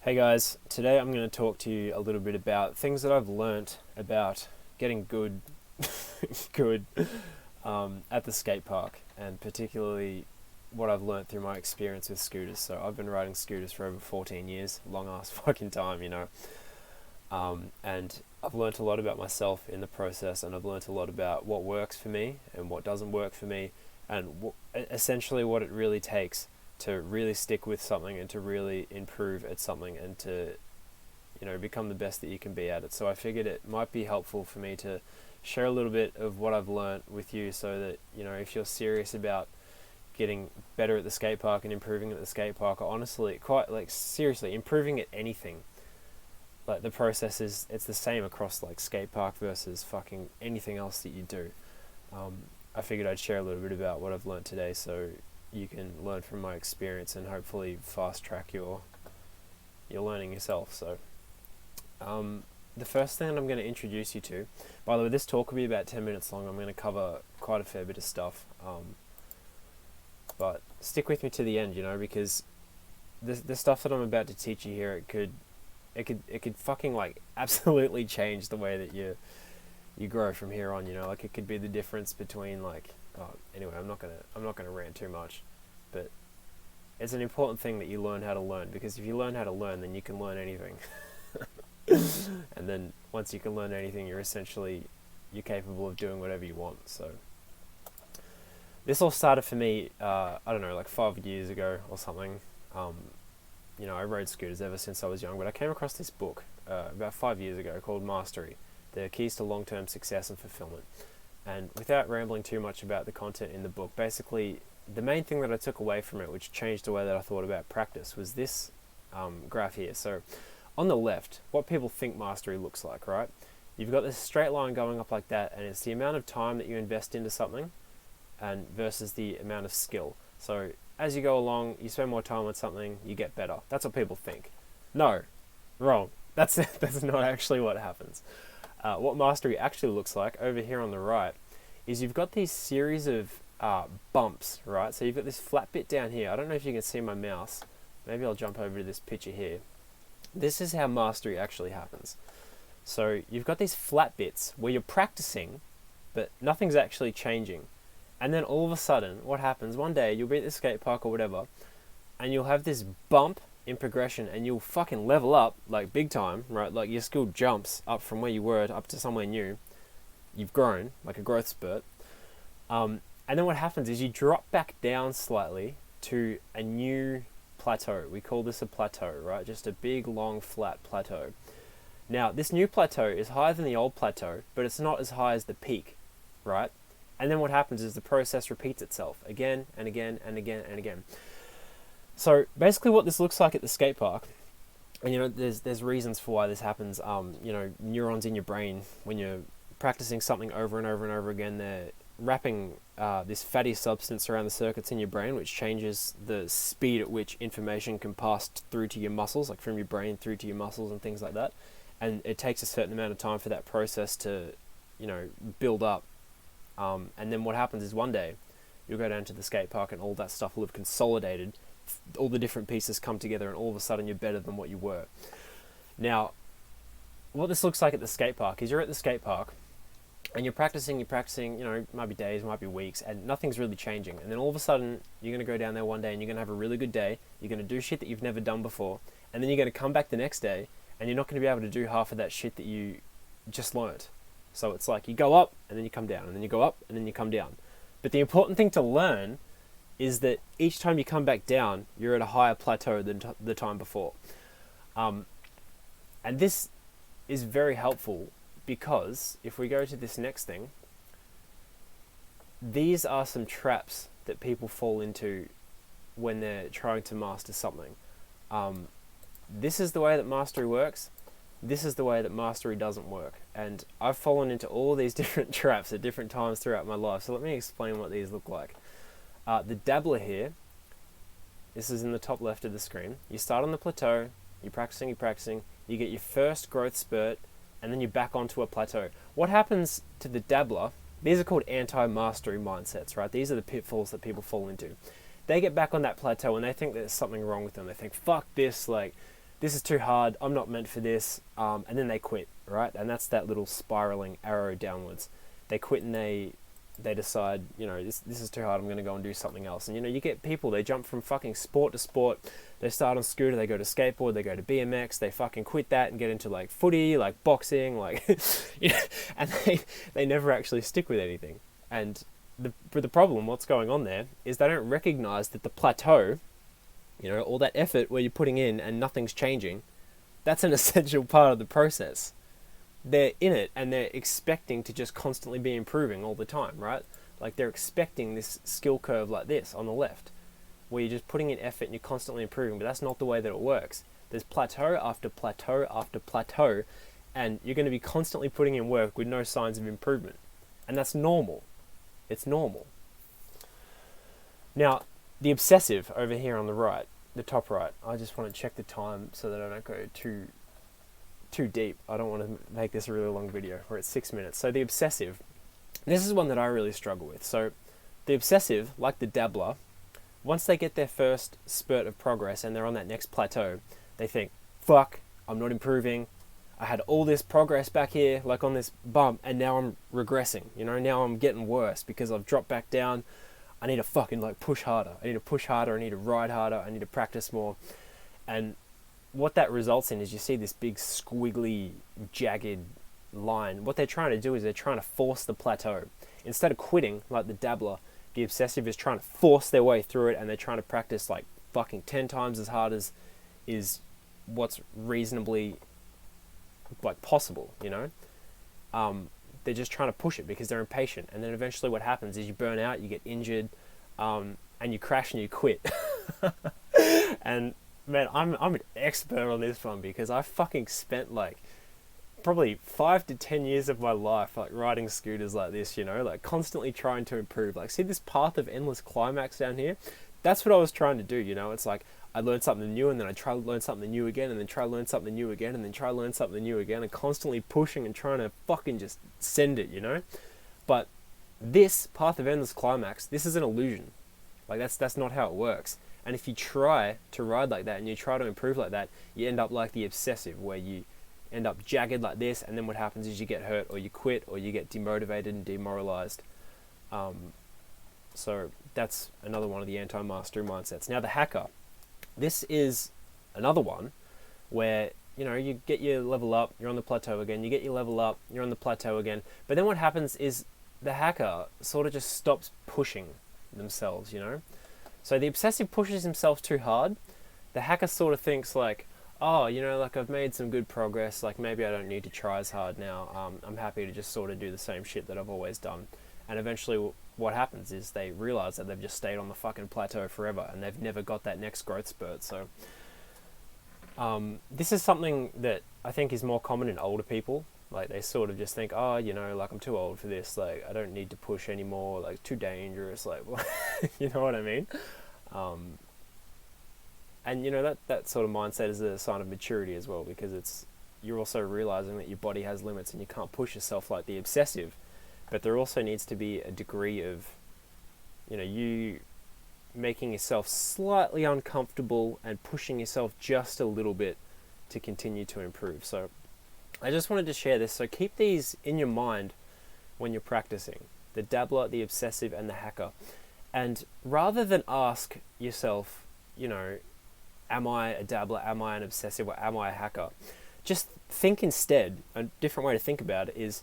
Hey guys, today I'm going to talk to you a little bit about things that I've learnt about getting good, good at the skate park, and particularly what I've learnt through my experience with scooters. So I've been riding scooters for over 14 years, long ass fucking time, and I've learnt a lot about myself in the process, and I've learnt a lot about what works for me and what doesn't work for me, and essentially what it really takes to really stick with something and to really improve at something and to become the best that you can be at it. So I figured it might be helpful for me to share a little bit of what I've learnt with you, so that if you're serious about getting better at the skate park and improving at the skate park, or honestly quite like seriously improving at anything, like the process is it's the same across like skate park versus fucking anything else that you do. I figured I'd share a little bit about what I've learnt today, so you can learn from my experience and hopefully fast track your learning yourself. So the first thing that I'm going to introduce you to, by the way, this talk will be about 10 minutes long. I'm going to cover quite a fair bit of stuff, but stick with me to the end, because the stuff that I'm about to teach you here, it could fucking like absolutely change the way that you grow from here on. Like it could be the difference between like, anyway, I'm not gonna rant too much, but it's an important thing that you learn how to learn, because if you learn how to learn, then you can learn anything. And then once you can learn anything, you're capable of doing whatever you want. So this all started for me, I don't know, like 5 years ago or something. I rode scooters ever since I was young, but I came across this book about 5 years ago called Mastery: The Keys to Long-Term Success and Fulfillment. And without rambling too much about the content in the book, basically the main thing that I took away from it, which changed the way that I thought about practice, was this graph here. So on the left, what people think mastery looks like, right? You've got this straight line going up like that, and it's the amount of time that you invest into something and versus the amount of skill. So as you go along, you spend more time on something, you get better. That's what people think. No, wrong. That's not actually what happens. What mastery actually looks like over here on the right is you've got these series of bumps, right? So you've got this flat bit down here. I don't know if you can see my mouse. Maybe I'll jump over to this picture here. This is how mastery actually happens. So you've got these flat bits where you're practicing, but nothing's actually changing. And then all of a sudden, what happens, one day you'll be at the skate park or whatever, and you'll have this bump in progression, and you'll fucking level up like big time, right? Like your skill jumps up from where you were up to somewhere new. You've grown like a growth spurt, and then what happens is you drop back down slightly to a new plateau. We call this a plateau, right? Just a big long flat plateau. Now this new plateau is higher than the old plateau, but it's not as high as the peak, right? And then what happens is the process repeats itself again and again and again and again. So basically what this looks like at the skate park, and there's reasons for why this happens. Neurons in your brain, when you're practicing something over and over and over again, they're wrapping this fatty substance around the circuits in your brain, which changes the speed at which information can pass through to your muscles, like from your brain through to your muscles and things like that. And it takes a certain amount of time for that process to, build up. And then what happens is one day you'll go down to the skate park and all that stuff will have consolidated. All the different pieces come together, and all of a sudden you're better than what you were. Now, what this looks like at the skate park is you're at the skate park and you're practicing, it might be days, might be weeks, and nothing's really changing. And then all of a sudden you're going to go down there one day and you're going to have a really good day. You're going to do shit that you've never done before, and then you're going to come back the next day and you're not going to be able to do half of that shit that you just learnt. So it's like you go up and then you come down, and then you go up and then you come down. But the important thing to learn is that each time you come back down, you're at a higher plateau than the time before. And this is very helpful, because if we go to this next thing, these are some traps that people fall into when they're trying to master something. This is the way that mastery works. This is the way that mastery doesn't work. And I've fallen into all these different traps at different times throughout my life. So let me explain what these look like. The dabbler here, this is in the top left of the screen. You start on the plateau, you're practicing, you get your first growth spurt, and then you're back onto a plateau. What happens to the dabbler, these are called anti-mastery mindsets, right? These are the pitfalls that people fall into. They get back on that plateau and they think there's something wrong with them. They think, fuck this, like, this is too hard, I'm not meant for this, and then they quit, right? And that's that little spiraling arrow downwards. They quit and they decide, this is too hard, I'm going to go and do something else. And, you get people, they jump from fucking sport to sport. They start on scooter, they go to skateboard, they go to BMX, they fucking quit that and get into, like, footy, like, boxing, like, and they never actually stick with anything. And the problem, what's going on there, is they don't recognize that the plateau, all that effort where you're putting in and nothing's changing, that's an essential part of the process. They're in it and they're expecting to just constantly be improving all the time, right? Like, they're expecting this skill curve like this on the left, where you're just putting in effort and you're constantly improving, but that's not the way that it works. There's plateau after plateau after plateau, and you're going to be constantly putting in work with no signs of improvement. And that's normal. It's normal. Now, the obsessive over here on the right, the top right, I just want to check the time so that I don't go too deep. I don't want to make this a really long video. We're at 6 minutes. So the obsessive, this is one that I really struggle with. So the obsessive, like the dabbler, once they get their first spurt of progress and they're on that next plateau, they think, fuck, I'm not improving. I had all this progress back here, like on this bump, and now I'm regressing. Now I'm getting worse because I've dropped back down. I need to fucking, like, push harder. I need to ride harder. I need to practice more. And what that results in is you see this big squiggly, jagged line. What they're trying to do is they're trying to force the plateau. Instead of quitting, like the dabbler, the obsessive is trying to force their way through it, and they're trying to practice, like, fucking 10 times as hard as is what's reasonably, like, possible, they're just trying to push it because they're impatient. And then eventually what happens is you burn out, you get injured, and you crash and you quit. And man, I'm an expert on this one because I fucking spent, like, probably 5 to 10 years of my life, like, riding scooters like this, like, constantly trying to improve. Like, see this path of endless climax down here? That's what I was trying to do, It's like, I learned something new, and then I try to learn something new again, and then try to learn something new again, and then try to learn something new again, and constantly pushing and trying to fucking just send it, But this path of endless climax, this is an illusion. Like, that's not how it works. And if you try to ride like that and you try to improve like that, you end up like the obsessive, where you end up jagged like this, and then what happens is you get hurt, or you quit, or you get demotivated and demoralized. So that's another one of the anti-mastery mindsets. Now, the hacker. This is another one where, you get your level up, you're on the plateau again, you get your level up, you're on the plateau again. But then what happens is the hacker sort of just stops pushing themselves, So the obsessive pushes himself too hard. The hacker sort of thinks, like, oh, like, I've made some good progress, like, maybe I don't need to try as hard now. I'm happy to just sort of do the same shit that I've always done. And eventually what happens is they realize that they've just stayed on the fucking plateau forever and they've never got that next growth spurt. So this is something that I think is more common in older people. Like, they sort of just think, oh, like, I'm too old for this, like, I don't need to push anymore, like, too dangerous, like, you know what I mean? And that sort of mindset is a sign of maturity as well, because you're also realizing that your body has limits and you can't push yourself like the obsessive. But there also needs to be a degree of, you making yourself slightly uncomfortable and pushing yourself just a little bit to continue to improve. So I just wanted to share this. So keep these in your mind when you're practicing. The dabbler, the obsessive, and the hacker. And rather than ask yourself, am I a dabbler, am I an obsessive, or am I a hacker? Just think instead, a different way to think about it is,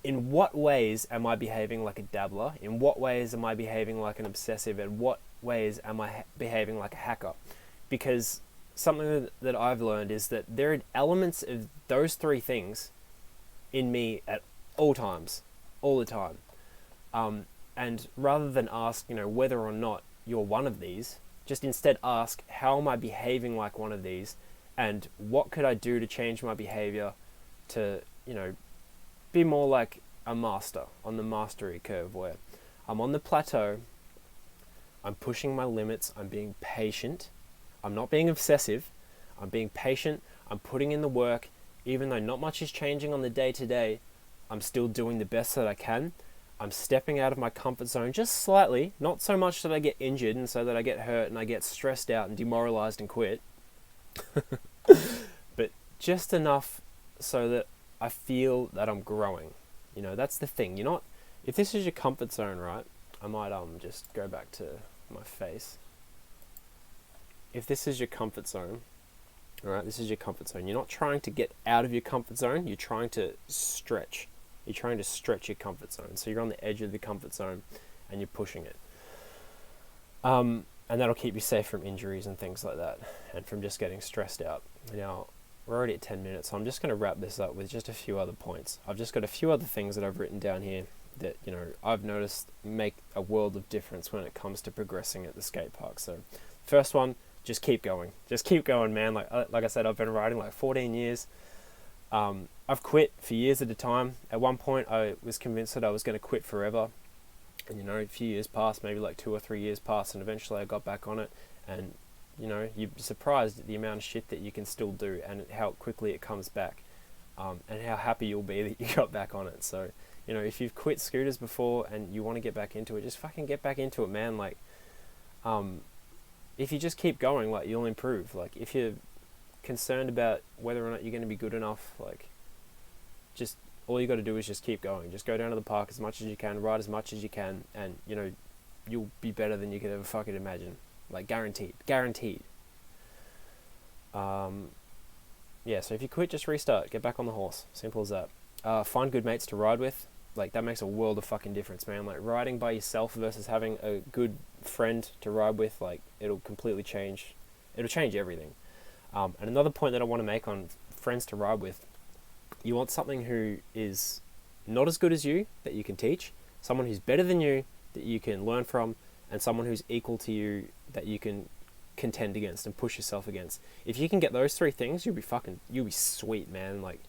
in what ways am I behaving like a dabbler? In what ways am I behaving like an obsessive? And what ways am I behaving like a hacker? Because something that I've learned is that there are elements of those three things in me at all times, all the time. And rather than ask, whether or not you're one of these, just instead ask, how am I behaving like one of these? And what could I do to change my behavior to, be more like a master on the mastery curve, where I'm on the plateau, I'm pushing my limits, I'm being patient, I'm not being obsessive, I'm being patient, I'm putting in the work, even though not much is changing on the day-to-day, I'm still doing the best that I can, I'm stepping out of my comfort zone just slightly, not so much that I get injured and so that I get hurt and I get stressed out and demoralized and quit. just enough so that I feel that I'm growing. You know, that's the thing. You're not, if this is your comfort zone, right? I might just go back to my face. If this is your comfort zone, all right, this is your comfort zone. You're not trying to get out of your comfort zone. You're trying to stretch. You're trying to stretch your comfort zone. So you're on the edge of the comfort zone, and you're pushing it. And that'll keep you safe from injuries and things like that, and from just getting stressed out. Now, we're already at 10 minutes, so I'm just going to wrap this up with just a few other points. I've just got a few other things that I've written down here that, you know, I've noticed make a world of difference when it comes to progressing at the skate park. So, first one, just keep going. Just keep going, man. Like I said, I've been riding like 14 years. I've quit for years at a time. At one point, I was convinced that I was going to quit forever. And, you know, a few years passed, maybe like 2 or 3 years passed, and eventually I got back on it. And, you know, you're surprised at the amount of shit that you can still do and how quickly it comes back. And how happy you'll be that you got back on it. So, you know, if you've quit scooters before and you want to get back into it, just fucking get back into it, man. Like, if you just keep going, like, you'll improve. Like, if you're concerned about whether or not you're going to be good enough, like, just all you got to do is just keep going. Just go down to the park as much as you can, ride as much as you can, and, you know, you'll be better than you could ever fucking imagine. Like, guaranteed. Yeah, so if you quit, just restart. Get back on the horse. Simple as that. Find good mates to ride with. Like, that makes a world of fucking difference, man. Like, riding by yourself versus having a good friend to ride with, like, it'll completely change. It'll change everything. And another point that I want to make on friends to ride with, you want something who is not as good as you that you can teach, someone who's better than you that you can learn from, and someone who's equal to you that you can contend against and push yourself against. If you can get those three things, you'll be sweet, man. Like,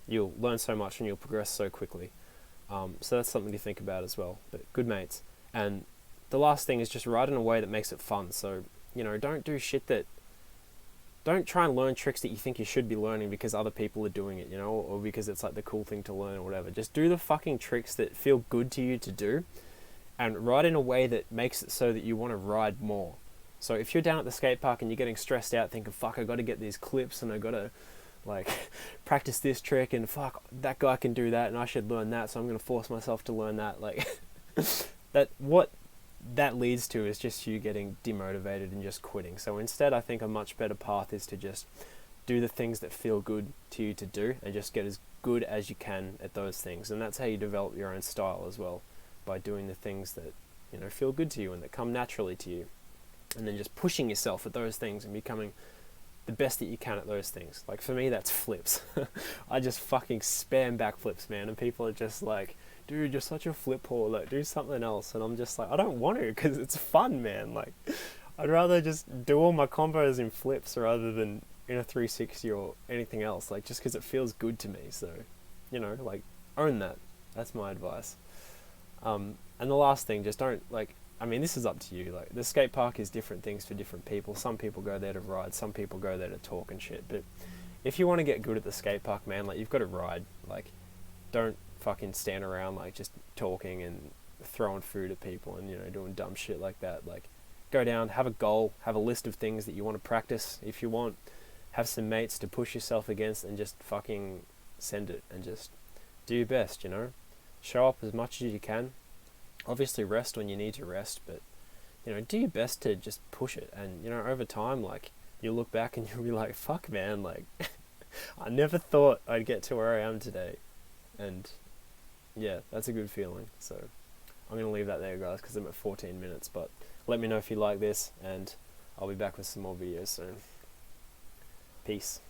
you'll learn so much and you'll progress so quickly. So that's something to think about as well. But good mates. And the last thing is just ride in a way that makes it fun. So, you know, don't do shit that... Don't try and learn tricks that you think you should be learning because other people are doing it, you know, or because it's like the cool thing to learn or whatever. Just do the fucking tricks that feel good to you to do, and ride in a way that makes it so that you want to ride more. So if you're down at the skate park and you're getting stressed out thinking, fuck, I got to get these clips and I got to, like, practice this trick, and fuck, that guy can do that and I should learn that, so I'm going to force myself to learn that. Like, what that leads to is just you getting demotivated and just quitting. So instead, I think a much better path is to just do the things that feel good to you to do and just get as good as you can at those things. And that's how you develop your own style as well, by doing the things that, you know, feel good to you and that come naturally to you. And then just pushing yourself at those things and becoming the best that you can at those things. Like, for me, that's flips. I just fucking spam backflips, man, and people are just like, dude, you're such a flip whore, like, do something else. And I'm just like, I don't want to, because it's fun, man. Like, I'd rather just do all my combos in flips rather than in a 360 or anything else, like, just because it feels good to me. So, you know, like, own that. That's my advice. And the last thing, just don't, like, I mean, this is up to you. Like, the skate park is different things for different people. Some people go there to ride, some people go there to talk and shit. But if you want to get good at the skate park, man, like, you've got to ride. Like, don't fucking stand around, like, just talking and throwing food at people and, you know, doing dumb shit like that. Like, go down, have a goal, have a list of things that you want to practice if you want, have some mates to push yourself against, and just fucking send it and just do your best, you know? Show up as much as you can. Obviously rest when you need to rest, but, you know, do your best to just push it. And, you know, over time, like, you'll look back and you'll be like, fuck, man, like, I never thought I'd get to where I am today. And yeah, that's a good feeling. So I'm going to leave that there, guys, because I'm at 14 minutes. But let me know if you like this, and I'll be back with some more videos soon. Peace.